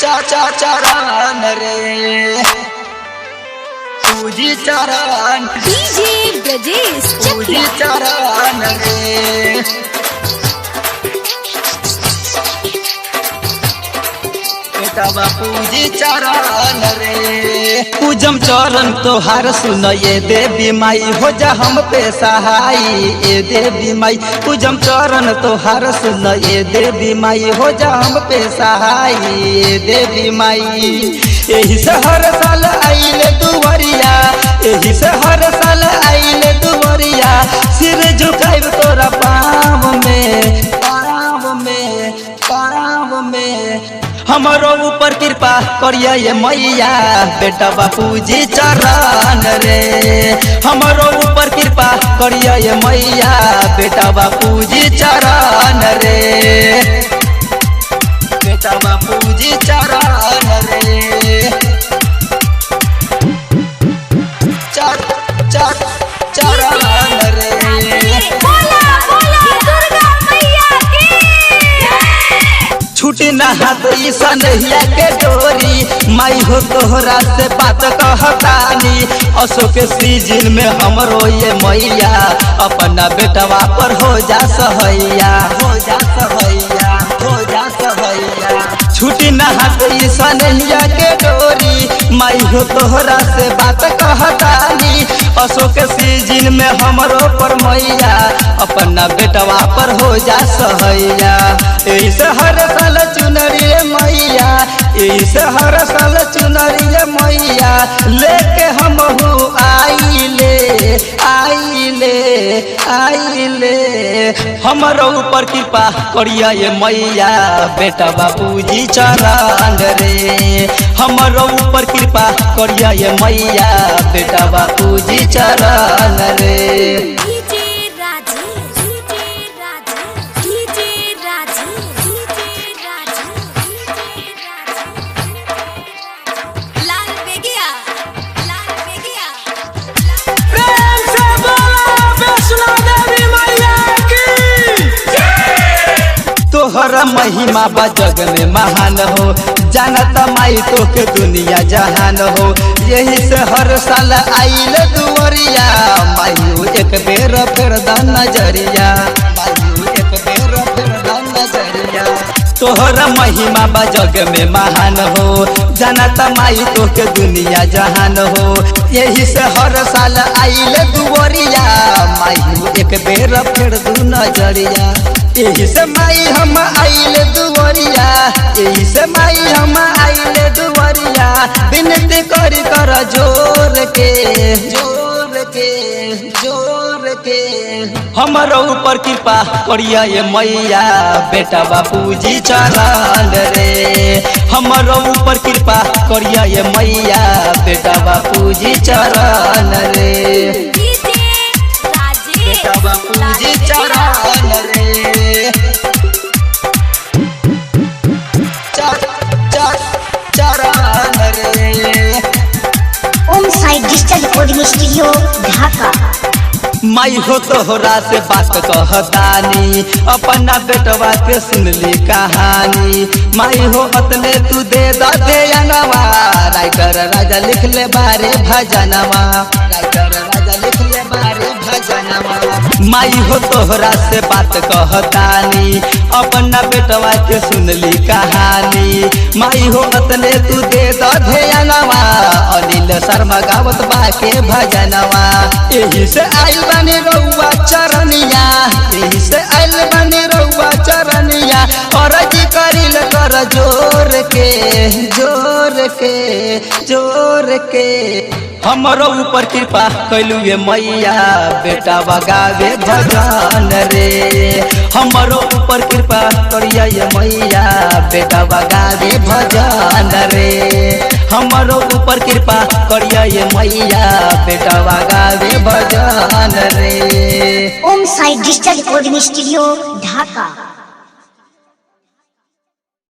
चरण रे पूजी चरण डीजे ब्रजेश पूजी चरण रे बेटा पूजी चरण रे पूजम चरण तोहार सुन ये देवी माई हो जा हम पे सहाय ये देवी माई पूजम चरण तोहार सुन ये देवी माई हो जा हम पे सहाय ये देवी माई यही से हर साल आइले दुवरिया यही से हर साल आइले दुवरिया सिर झुकाइब तोरा पाँव में हमारो ऊपर कृपा करिया ये मैया बेटा बापूजी चरण रे हमारो ऊपर कृपा करिया ये मैया बेटा बापूजी चरण रे बेटा बापूजी चरण रे चरण रे छूटी ना हाथ सनहिया के डोरी माई हो तोहरा से बात कहतानी असो के सीजन में हमरो ये मैया अपना बेटवा पर हो जा सहैया हो जा सहैया हो जा सहैया छूटी ना हाथ सनहिया के डोरी माई हो तोहरा से बात कहतानी असो के सीजन में हमरो पर मैया अपना बेटवा पर हो जा सहैया ऐसे हर साल चुनरी मैया ऐसे हर साल चुनरी मैया लेके हम आइले हमारो ऊपर कृपा करिया ये मैया बेटा बापूजी चरण रे हमारो ऊपर कृपा करिया ये मैया बेटा बापूजी चरण रे तोहरा महिमा बा जग में महान हो जानता माई तो के दुनिया जहान हो यही से हर साल आइल दुवरिया मायू एक बेर फेर दा नजरिया मायू एक बेर फेर दा नजरिया तोहरा महिमा बा जग में महान हो जानता माई तो के दुनिया जहान हो यही से हर साल आइल दुवरिया मायू एक बेर फेर दू नजरिया यही से माई हम आइले दुवरिया यही से माई हम आइले दुवरिया विनती करी कर जोर के हमारो ऊपर कृपा करिया ये मैया बेटा बापूजी चरण रे हमारो ऊपर कृपा करिया ये मैया बेटा बापूजी चरण रे बेटा बापूजी चरण रे चरण रे ओम साई डिजिटल रिकॉर्डिंग स्टूडियो ढाका माई हो तोहरा से बात कहतानी अपना बेटवा के सुनली कहानी माई हो अतने तू दे दे अंगवा राइटर राजा लिख ले बारे भजनवा राइटर राजा लिख ले बारे भजनवा माई हो तोहरा से बात कहतानी अपना बेटवा के सुनली कहानी माई हो अतने तू दे दे अंगवा अनिल शर्मा गावत बा के भजनवा यही से आइल बने रउआ चरनिया यही से आइल बने रउआ चरनिया और जी करिल कर जोर के हमारो ऊपर कृपा कैलू ये मैया बेटा बगावे भजन रे हमारो ऊपर कृपा करिया ये मैया बेटा बगावे भजन रे हमारो ऊपर कृपा करिया ये मैया बेटा बगावे भजन रे ओम साई डिजिटल रिकॉर्डिंग स्टूडियो ढाका।